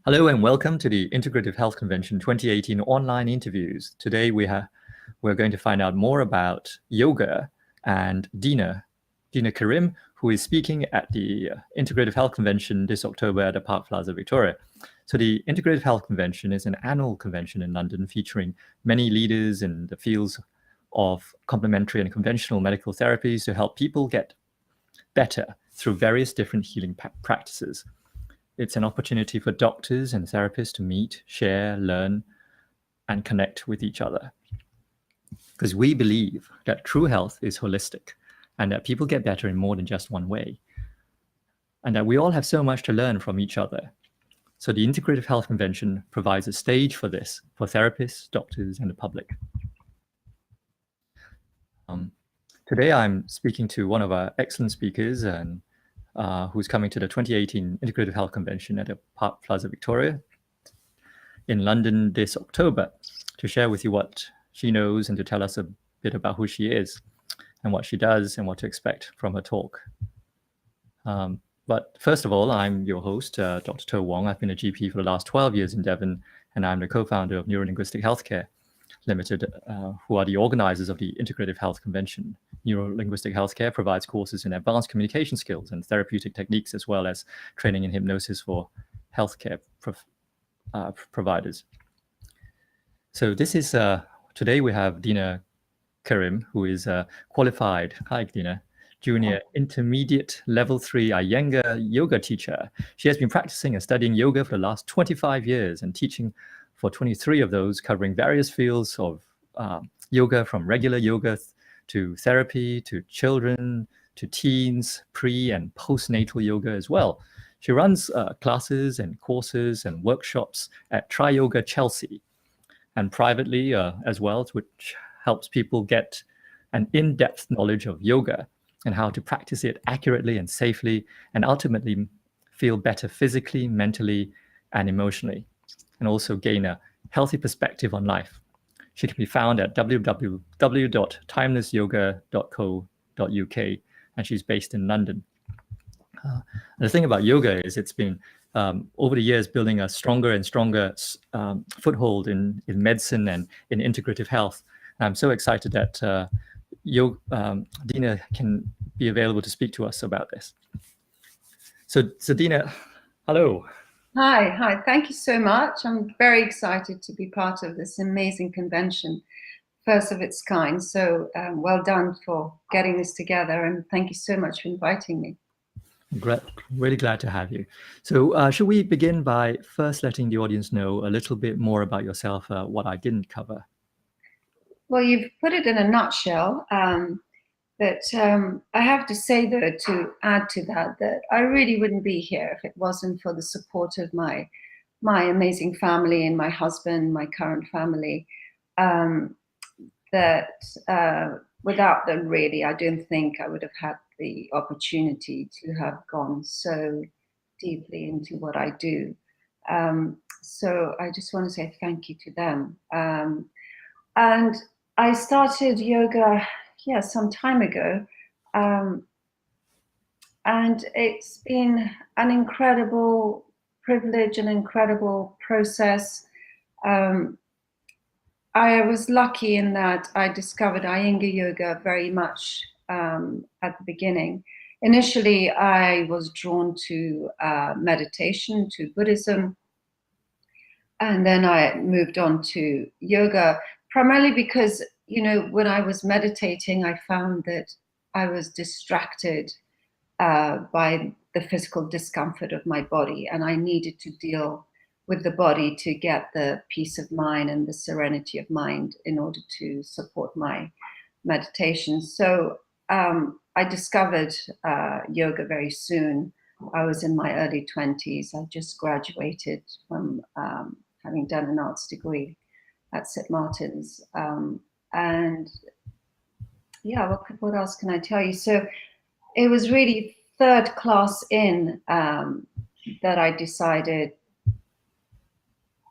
Hello and welcome to the Integrative Health Convention 2018 online interviews. Today we're going to find out more about yoga and Dina Karim, who is speaking at the Integrative Health Convention this October at the Park Plaza, Victoria. So the Integrative Health Convention is an annual convention in London featuring many leaders in the fields of complementary and conventional medical therapies to help people get better through various different healing practices. It's an opportunity for doctors and therapists to meet, share, learn, and connect with each other. Because we believe that true health is holistic and that people get better in more than just one way. And that we all have so much to learn from each other. So the Integrative Health Convention provides a stage for this, for therapists, doctors, and the public. Today I'm speaking to one of our excellent speakers and who's coming to the 2018 Integrative Health Convention at the Park Plaza Victoria in London this October to share with you what she knows and to tell us a bit about who she is and what she does and what to expect from her talk. But first of all, I'm your host, Dr. Wong. I've been a GP for the last 12 years in Devon, and I'm the co-founder of Neurolinguistic Healthcare Limited, who are the organizers of the Integrative Health Convention. Neurolinguistic Healthcare provides courses in advanced communication skills and therapeutic techniques, as well as training in hypnosis for healthcare providers. So this is, today we have Dina Karim, who is a qualified, hi Dina, junior intermediate level 3 Iyengar yoga teacher. She has been practicing and studying yoga for the last 25 years and teaching for 23 of those, covering various fields of yoga, from regular yoga to therapy, to children, to teens, pre and postnatal yoga as well. She runs classes and courses and workshops at Try Yoga Chelsea and privately as well, which helps people get an in-depth knowledge of yoga and how to practice it accurately and safely and ultimately feel better physically, mentally, and emotionally, and also gain a healthy perspective on life. She can be found at www.timelessyoga.co.uk, and she's based in London. The thing about yoga is it's been, over the years, building a stronger and stronger foothold in medicine and in integrative health. And I'm so excited that Dina can be available to speak to us about this. So Dina, hello. Hi. Thank you so much. I'm very excited to be part of this amazing convention, first of its kind. So well done for getting this together, and thank you so much for inviting me. Great, really glad to have you. So should we begin by first letting the audience know a little bit more about yourself, what I didn't cover? Well, you've put it in a nutshell. But I have to say, though, to add to that, that I really wouldn't be here if it wasn't for the support of my amazing family and my husband, my current family. Without them, really, I don't think I would have had the opportunity to have gone so deeply into what I do. So I just want to say thank you to them. And I started yoga some time ago, and it's been an incredible privilege, an incredible process. I was lucky in that I discovered Iyengar yoga very much at the beginning. Initially, I was drawn to meditation, to Buddhism, and then I moved on to yoga, primarily because, you know, when I was meditating, I found that I was distracted by the physical discomfort of my body, and I needed to deal with the body to get the peace of mind and the serenity of mind in order to support my meditation. So I discovered yoga very soon. I was in my early 20s. I just graduated from having done an arts degree at St. Martin's. And yeah, what else can I tell you? So it was really third class in that I decided,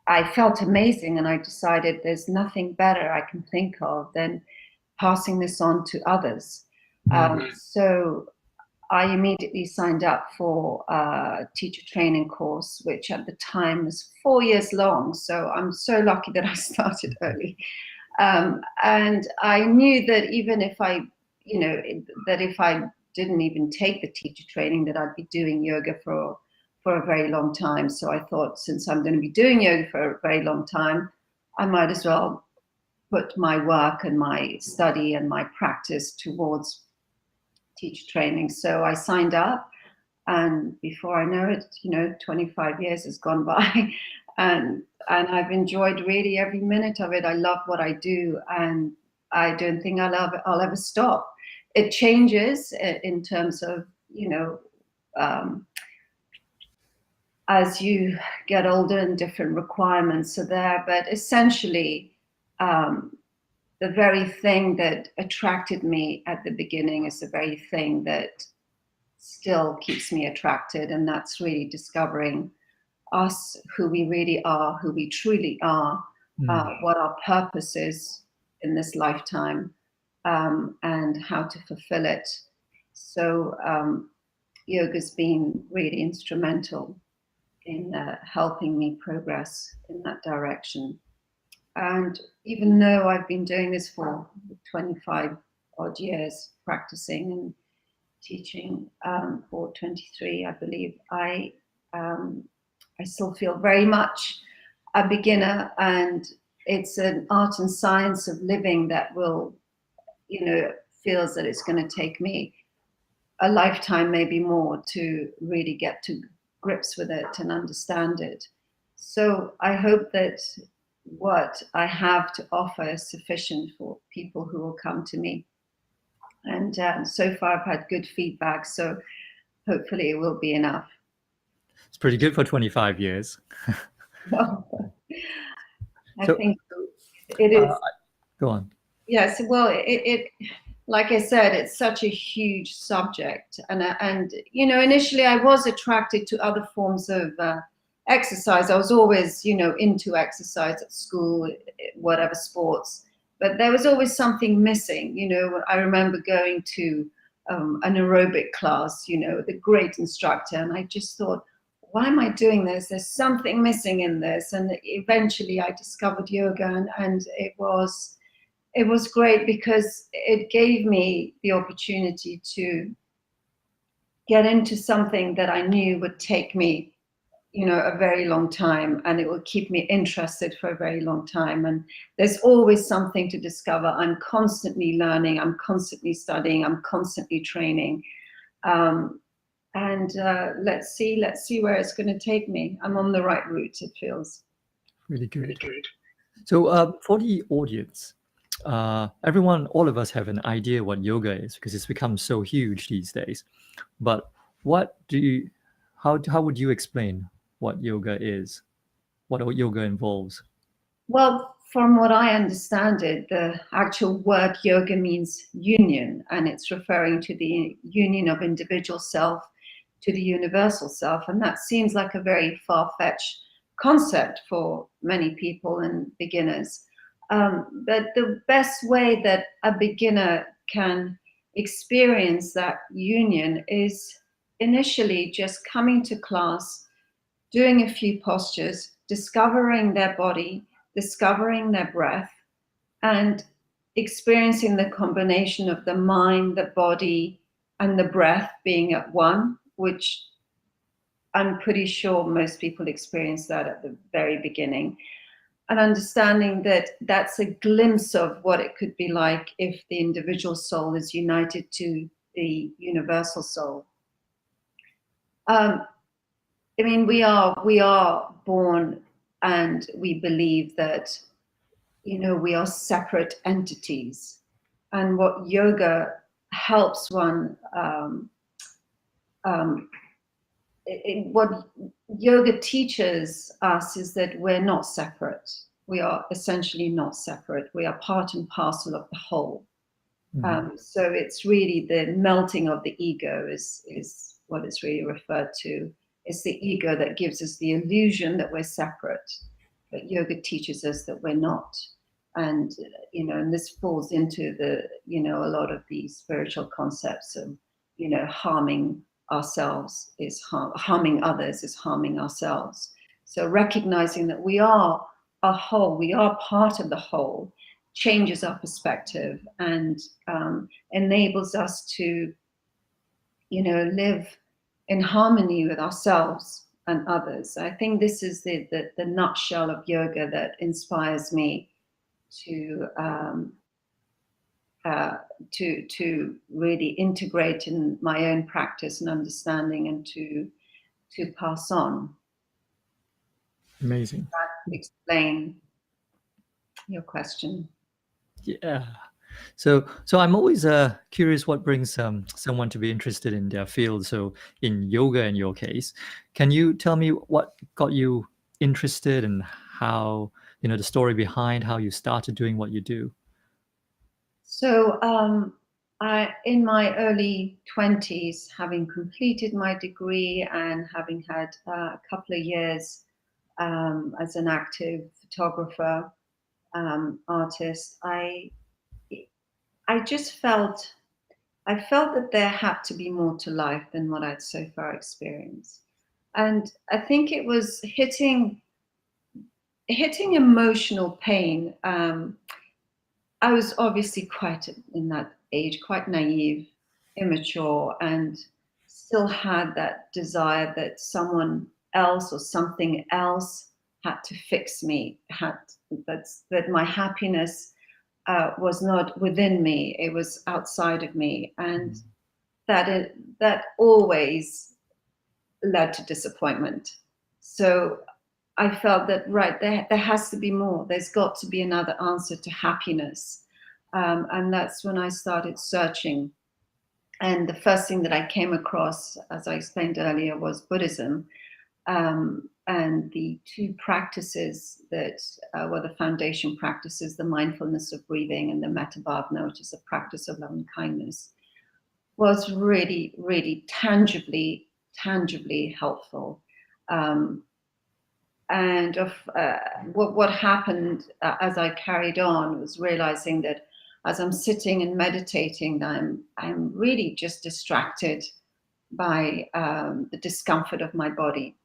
I felt amazing, and I decided there's nothing better I can think of than passing this on to others. So I immediately signed up for a teacher training course, which at the time was 4 years long. So I'm so lucky that I started early. And I knew that even if I, that if I didn't even take the teacher training, that I'd be doing yoga for a very long time. So I thought, since I'm going to be doing yoga for a very long time, I might as well put my work and my study and my practice towards teacher training. So I signed up, and before I know it, 25 years has gone by, and I've enjoyed really every minute of it. I love what I do, and I don't think I'll ever stop. It changes in terms of, as you get older and different requirements are there, but essentially, the very thing that attracted me at the beginning is the very thing that still keeps me attracted, and that's really discovering us, who we really are, who we truly are, what our purpose is in this lifetime, and how to fulfill it. So yoga's been really instrumental in helping me progress in that direction. And even though I've been doing this for 25 odd years, practicing and teaching for 23, I believe, I still feel very much a beginner, and it's an art and science of living that will, feels that it's going to take me a lifetime, maybe more, to really get to grips with it and understand it. So I hope that what I have to offer is sufficient for people who will come to me. And so far I've had good feedback, so hopefully it will be enough. It's pretty good for 25 years. Well, I So, think it is. Go on. Yes, well, it like I said, it's such a huge subject, and initially I was attracted to other forms of exercise. I was always, into exercise at school, whatever sports, but there was always something missing. I remember going to an aerobic class, the great instructor, and I just thought, why am I doing this? There's something missing in this. And eventually I discovered yoga, and it was great because it gave me the opportunity to get into something that I knew would take me, a very long time, and it would keep me interested for a very long time. And there's always something to discover. I'm constantly learning, I'm constantly studying, I'm constantly training. And let's see where it's going to take me. I'm on the right route, it feels. Really good. So for the audience, everyone, all of us have an idea what yoga is because it's become so huge these days. But how would you explain what yoga is? What yoga involves? Well, from what I understand it, the actual word yoga means union, and it's referring to the union of individual self to the universal self. And that seems like a very far-fetched concept for many people and beginners. But the best way that a beginner can experience that union is initially just coming to class, doing a few postures, discovering their body, discovering their breath, and experiencing the combination of the mind, the body, and the breath being at one, which I'm pretty sure most people experience that at the very beginning. And understanding that that's a glimpse of what it could be like if the individual soul is united to the universal soul. We are born, and we believe that, we are separate entities. And what yoga helps one, what yoga teaches us is that we're not separate. We are essentially not separate. We are part and parcel of the whole. So it's really the melting of the ego is what is really referred to. It's the ego that gives us the illusion that we're separate, but yoga teaches us that we're not. And this falls into the, a lot of these spiritual concepts of harming ourselves is harming others is harming ourselves. So recognizing that we are a whole, we are part of the whole, changes our perspective and enables us to, live in harmony with ourselves and others. I think this is the nutshell of yoga that inspires me to really integrate in my own practice and understanding, and to pass on. Amazing. That explain your question. Yeah. So I'm always curious what brings someone to be interested in their field. So in yoga, in your case, can you tell me what got you interested and how, the story behind how you started doing what you do? So in my early 20s, having completed my degree and having had a couple of years as an active photographer, artist, I just felt that there had to be more to life than what I'd so far experienced. And I think it was hitting emotional pain. I was obviously quite, in that age, quite naive, immature, and still had that desire that someone else or something else had to fix me, that my happiness was not within me, it was outside of me, and that always led to disappointment. So I felt that, right, there has to be more. There's got to be another answer to happiness. And that's when I started searching. And the first thing that I came across, as I explained earlier, was Buddhism. And the two practices that were the foundation practices, the mindfulness of breathing and the metta bhavana, which is a practice of loving kindness, was really, really tangibly helpful. And what happened as I carried on was realizing that as I'm sitting and meditating, I'm really just distracted by the discomfort of my body.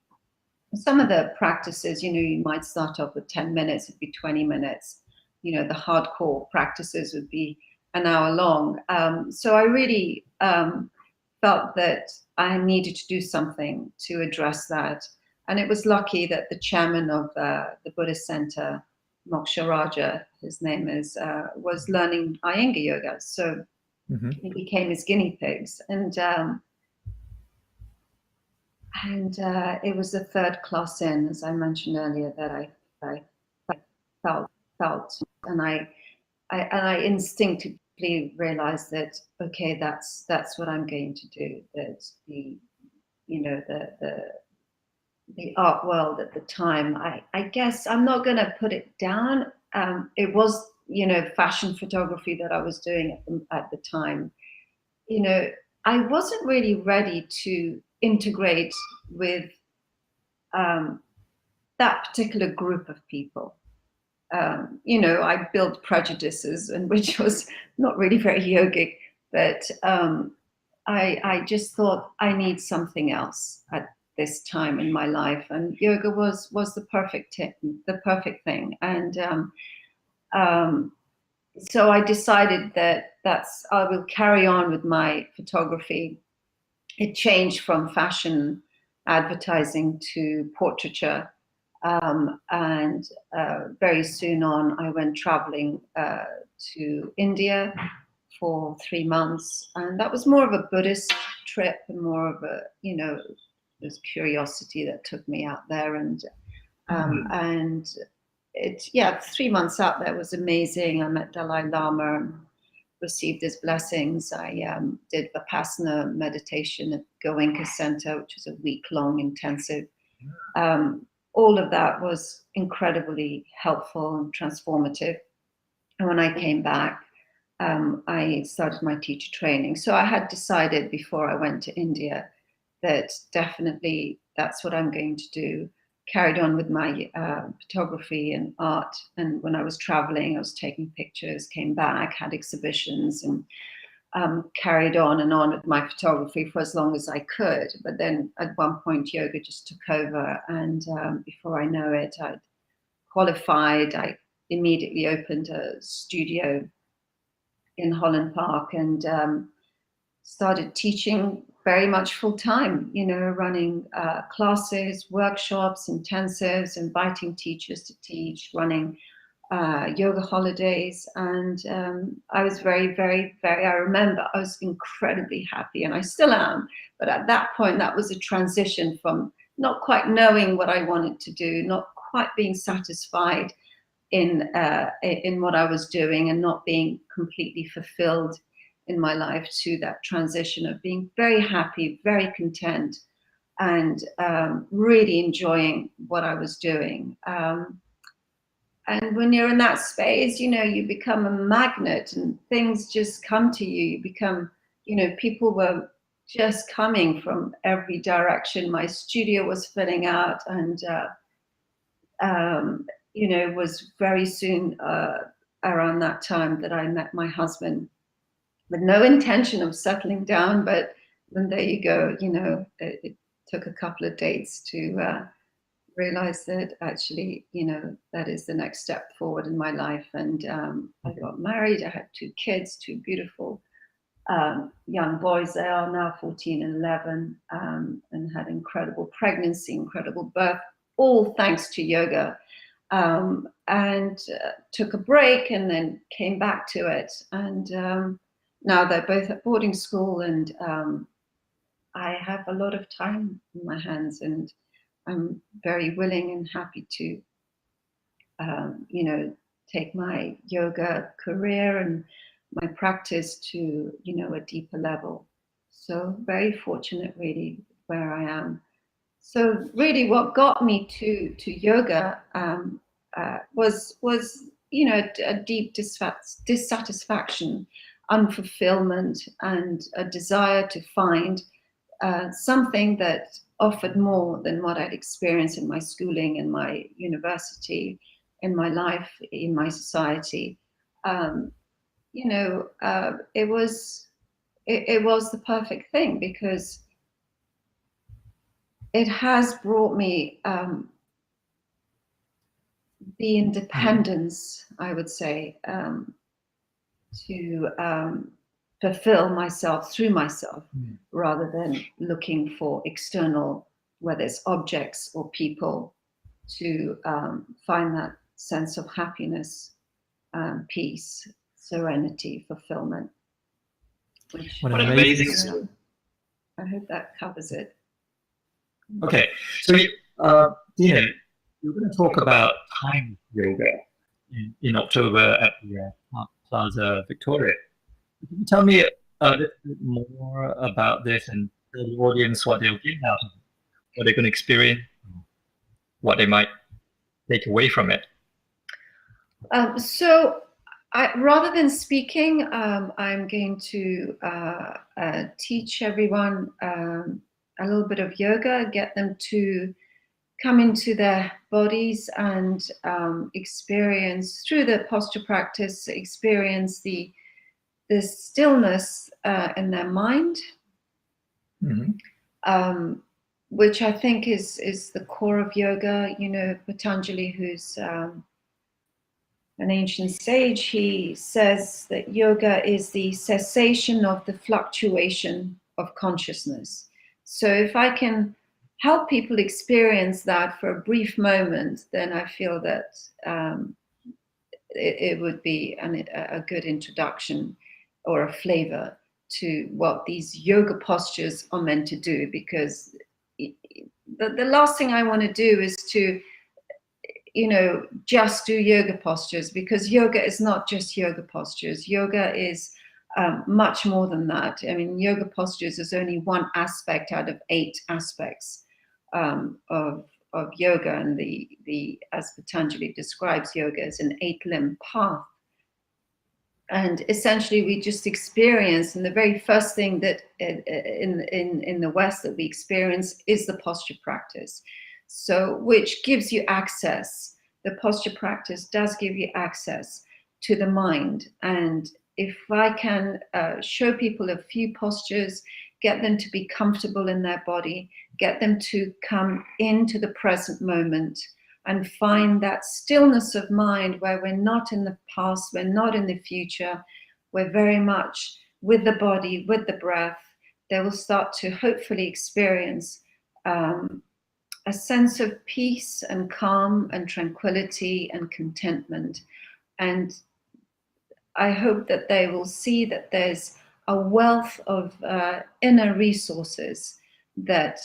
Some of the practices, you might start off with 10 minutes, it'd be 20 minutes. The hardcore practices would be an hour long. So I really felt that I needed to do something to address that. And it was lucky that the chairman of the Buddhist Center, Moksha Raja, his name is, was learning Iyengar yoga. So he became his guinea pigs. And it was the third class in, as I mentioned earlier, that I felt, and I instinctively realized that, okay, that's what I'm going to do. That the art world at the time, I guess I'm not going to put it down. It was, fashion photography that I was doing at the time. I wasn't really ready to integrate with that particular group of people. I built prejudices, and which was not really very yogic, but I just thought I need something else at this time in my life, and yoga was the perfect thing. And so I decided that I will carry on with my photography. It changed from fashion advertising to portraiture. And very soon on, I went traveling to India for 3 months. And that was more of a Buddhist trip and more of a, this curiosity that took me out there. And it, 3 months out there was amazing. I met Dalai Lama and received his blessings. I did Vipassana meditation at Goenka Center, which was a week-long intensive. All of that was incredibly helpful and transformative. And when I came back, I started my teacher training. So I had decided before I went to India that definitely that's what I'm going to do. Carried on with my photography and art. And when I was traveling, I was taking pictures, came back, had exhibitions, and carried on and on with my photography for as long as I could. But then at one point, yoga just took over. And before I know it, I'd qualified. I immediately opened a studio in Holland Park and started teaching very much full time, running classes, workshops, intensives, inviting teachers to teach, running yoga holidays. And I was very, very, very, I remember I was incredibly happy, and I still am. But at that point, that was a transition from not quite knowing what I wanted to do, not quite being satisfied in what I was doing, and not being completely fulfilled in my life, to that transition of being very happy, very content, and really enjoying what I was doing. And when you're in that space, you become a magnet, and things just come to you. You become, people were just coming from every direction. My studio was filling out, and was very soon around that time that I met my husband, with no intention of settling down. But then there you go, it took a couple of dates to realize that actually, that is the next step forward in my life. And I got married. I had 2 kids, 2 beautiful young boys. They are now 14 and 11, and had incredible pregnancy, incredible birth, all thanks to yoga. And took a break and then came back to it. And now they're both at boarding school, and I have a lot of time in my hands, and I'm very willing and happy to, take my yoga career and my practice to, a deeper level. So very fortunate, really, where I am. So really, what got me to yoga was a deep dissatisfaction, unfulfillment, and a desire to find something that offered more than what I'd experienced in my schooling, in my university, in my life, in my society. It was the perfect thing, because it has brought me the independence, I would say, to fulfill myself through myself, rather than looking for external, whether it's objects or people, to find that sense of happiness, peace, serenity, fulfillment. What an amazing I hope that covers it. Okay, so Dina, you're going to talk about time yoga in October at the Plaza Victoria. Can you tell me a little bit more about this, and tell the audience what they'll get out of it, what they're going to experience, what they might take away from it? So rather than speaking, I'm going to teach everyone a little bit of yoga, get them to come into their bodies and experience, through the posture practice, experience the stillness in their mind, which I think is the core of yoga. Patanjali, who's an ancient sage, he says that yoga is the cessation of the fluctuation of consciousness. So if I can help people experience that for a brief moment, then I feel that it would be a good introduction or a flavor to what these yoga postures are meant to do. Because the last thing I want to do is to just do yoga postures, because yoga is not just yoga postures. Yoga is much more than that. I mean, yoga postures is only one aspect out of 8 aspects of yoga, and the as Patanjali describes yoga as an 8-limb path. And essentially, we just experience, and the very first thing that in the West that we experience is the posture practice. So, which gives you access. The posture practice does give you access to the mind, and if I can show people a few postures, get them to be comfortable in their body, get them to come into the present moment and find that stillness of mind where we're not in the past, we're not in the future, we're very much with the body, with the breath, they will start to hopefully experience a sense of peace and calm and tranquility and contentment. And I hope that they will see that there's a wealth of inner resources that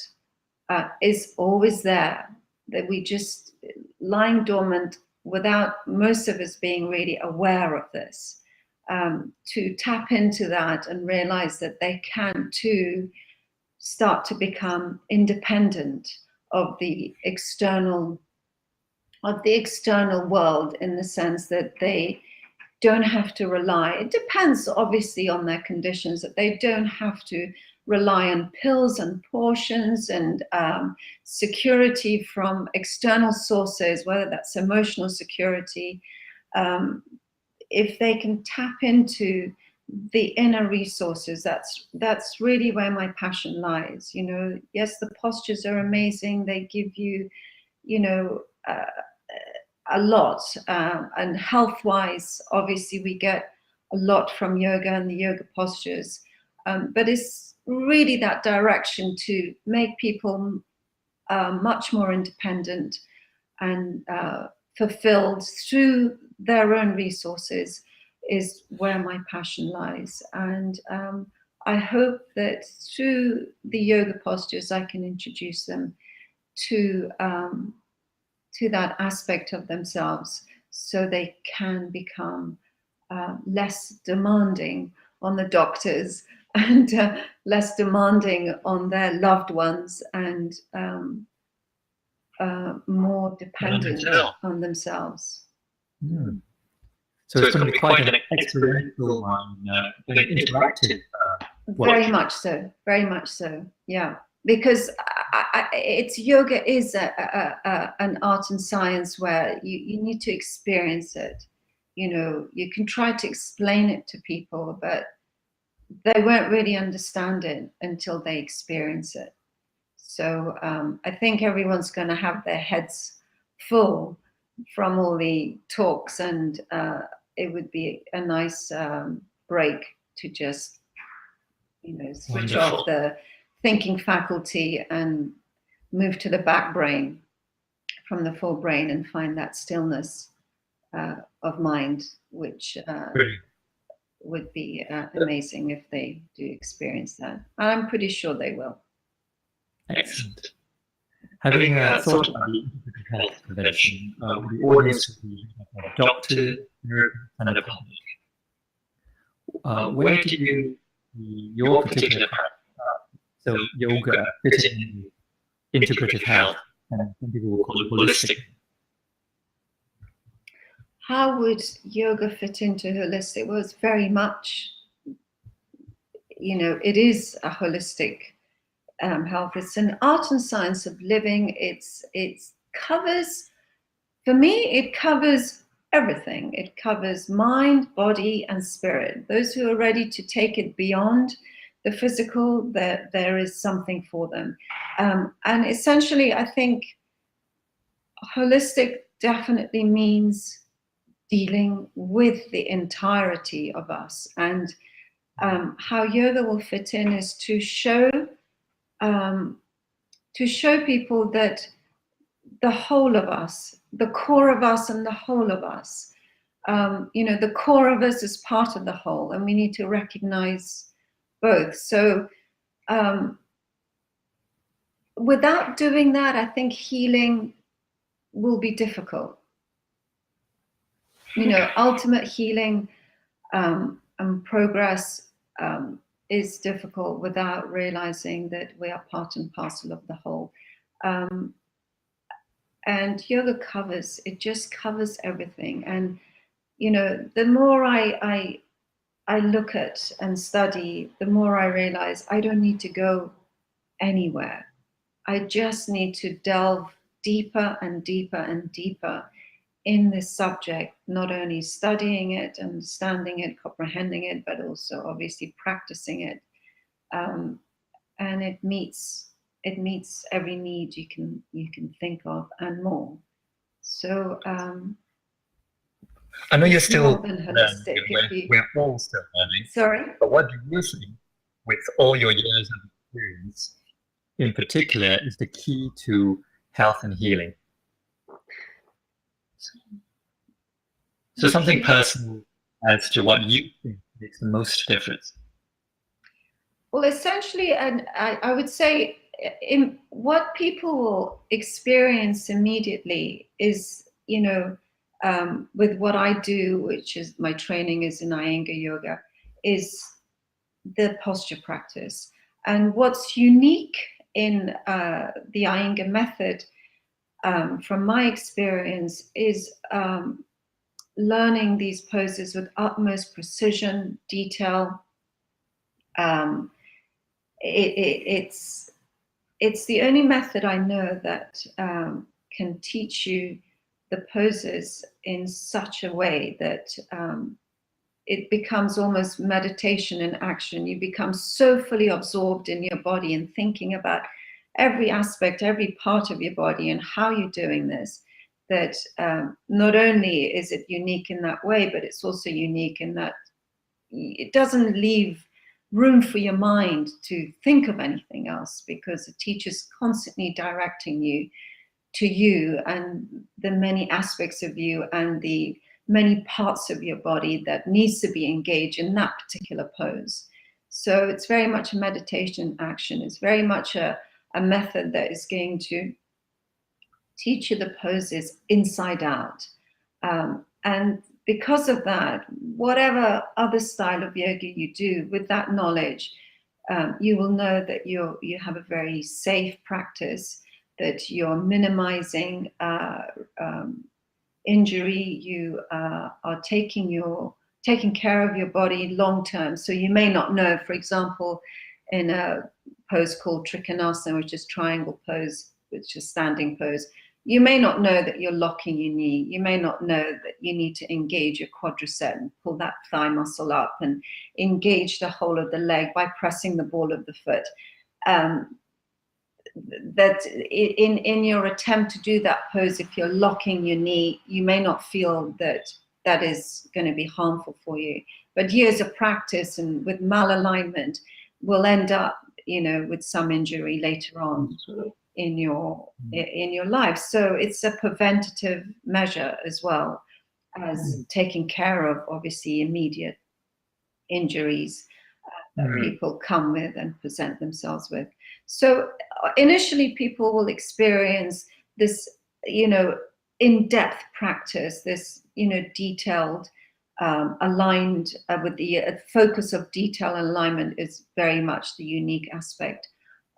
is always there, that we just lying dormant without most of us being really aware of this, to tap into that and realize that they can too start to become independent of the external world, in the sense that they don't have to rely. It depends obviously on their conditions, that they don't have to rely on pills and portions and security from external sources, whether that's emotional security. If they can tap into the inner resources, that's really where my passion lies. You know, yes, the postures are amazing. They give you, you know, a lot, and health-wise, obviously we get a lot from yoga and the yoga postures, but it's really that direction to make people much more independent and fulfilled through their own resources is where my passion lies. And I hope that through the yoga postures I can introduce them to that aspect of themselves, so they can become less demanding on the doctors and less demanding on their loved ones, and more dependent on themselves. Mm. So it's going to be quite an experiential and interactive. Very much so, very much so, yeah. Because it's yoga is an art and science where you need to experience it. You know, you can try to explain it to people, but they won't really understand it until they experience it. So I think everyone's going to have their heads full from all the talks, and it would be a nice break to just, you know, switch off the thinking faculty and move to the back brain from the forebrain and find that stillness of mind, which would be amazing if they do experience that. I'm pretty sure they will. Excellent. Having thought about the integrative health prevention, the audience would be a doctor, and a public. Where do you, your particular practice, so yoga, fit in integrative health, and some people will call it holistic? How would yoga fit into holistic? Well, it's very much, you know, it is a holistic health. It's an art and science of living. It covers, for me, it covers everything. It covers mind, body, and spirit. Those who are ready to take it beyond the physical, there is something for them. And essentially, I think holistic definitely means dealing with the entirety of us. And how yoga will fit in is to show people that the whole of us, the core of us and the whole of us, you know, the core of us is part of the whole, and we need to recognize both. So without doing that, I think healing will be difficult. You know, ultimate healing and progress is difficult without realizing that we are part and parcel of the whole. And yoga covers, it just covers everything. And, you know, the more I look at and study, the more I realize I don't need to go anywhere. I just need to delve deeper and deeper and deeper in this subject, not only studying it, understanding it, comprehending it, but also obviously practicing it. And it meets every need you can think of and more. So I know you're still holistic. We're all still learning. Sorry? But what do you think, with all your years of experience, in particular, is the key to health and healing? So something personal as to what you think makes the most difference. Well, essentially, and I would say in what people will experience immediately is, with what I do, which is my training is in Iyengar yoga, is the posture practice. And what's unique in the Iyengar method, from my experience, is learning these poses with utmost precision, detail. It's the only method I know that can teach you the poses in such a way that it becomes almost meditation in action. You become so fully absorbed in your body and thinking about every aspect, every part of your body and how you're doing this, that not only is it unique in that way, but it's also unique in that it doesn't leave room for your mind to think of anything else, because the teacher's constantly directing you to you and the many aspects of you and the many parts of your body that needs to be engaged in that particular pose. So it's very much a meditation action. It's very much a method that is going to teach you the poses inside out. And because of that, whatever other style of yoga you do, with that knowledge, you will know that you have a very safe practice, that you're minimizing injury, you are taking care of your body long term. So you may not know, for example, in a pose called Trikonasana, which is triangle pose, which is standing pose, you may not know that you're locking your knee. You may not know that you need to engage your quadricep and pull that thigh muscle up and engage the whole of the leg by pressing the ball of the foot. That in your attempt to do that pose, if you're locking your knee, you may not feel that that is going to be harmful for you. But years of practice and with malalignment will end up, with some injury later on in your life. So it's a preventative measure as well as taking care of obviously immediate injuries that people come with and present themselves with. So initially people will experience this, in-depth practice, this, detailed, aligned with the focus of detail and alignment is very much the unique aspect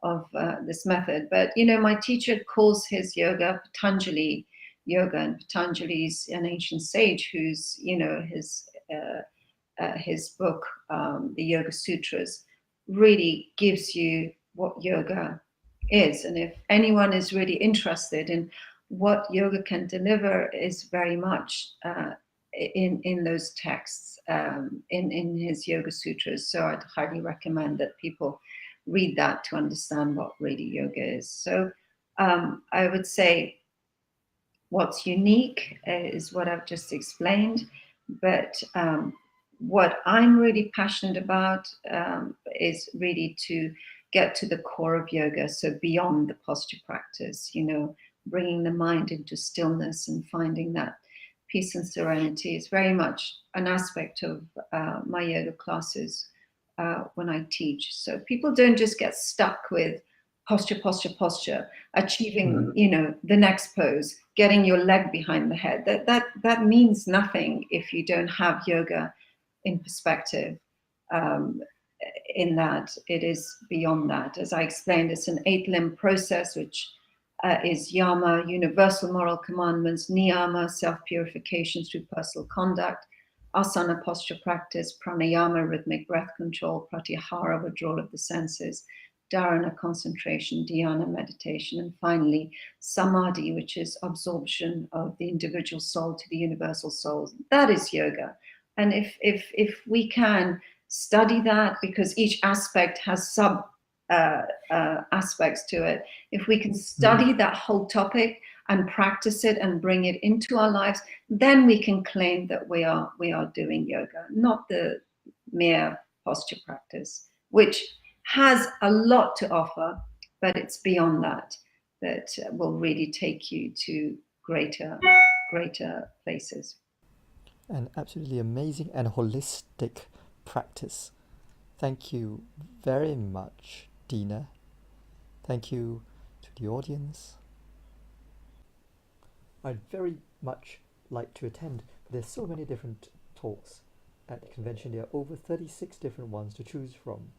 of this method. But, my teacher calls his yoga Patanjali yoga, and Patanjali's an ancient sage who's, his book, the Yoga Sutras, really gives you what yoga is. And if anyone is really interested in what yoga can deliver, is very much in those texts, in his Yoga Sutras. So I'd highly recommend that people read that to understand what really yoga is. So I would say what's unique is what I've just explained, but what I'm really passionate about is really to get to the core of yoga, so beyond the posture practice, bringing the mind into stillness and finding that peace and serenity is very much an aspect of my yoga classes when I teach. So people don't just get stuck with posture, achieving, the next pose, getting your leg behind the head. That means nothing if you don't have yoga in perspective. In that it is beyond that. As I explained, it's an 8-limb process, which is yama, universal moral commandments, niyama, self-purification through personal conduct, asana, posture practice, pranayama, rhythmic breath control, pratyahara, withdrawal of the senses, dharana, concentration, dhyana, meditation, and finally samadhi, which is absorption of the individual soul to the universal soul. That is yoga. And if we can study that, because each aspect has sub aspects to it, if we can study that whole topic and practice it and bring it into our lives, then we can claim that we are doing yoga, not the mere posture practice, which has a lot to offer, but it's beyond that will really take you to greater places. An absolutely amazing and holistic practice. Thank you very much, Dina. Thank you to the audience. I'd very much like to attend, but there's so many different talks at the convention. There are over 36 different ones to choose from.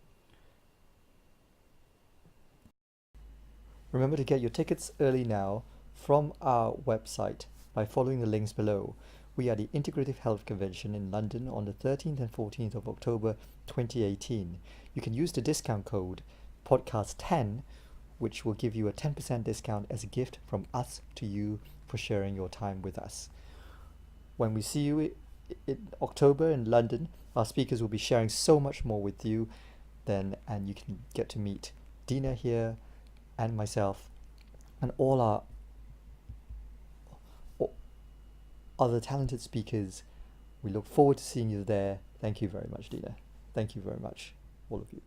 Remember to get your tickets early now from our website by following the links below. We are the Integrative Health Convention in London on the 13th and 14th of October 2018. You can use the discount code podcast10, which will give you a 10% discount as a gift from us to you for sharing your time with us. When we see you in October in London, our speakers will be sharing so much more with you then, and you can get to meet Dina here and myself and all our other talented speakers. We look forward to seeing you there. Thank you very much, Dina. Thank you very much, all of you.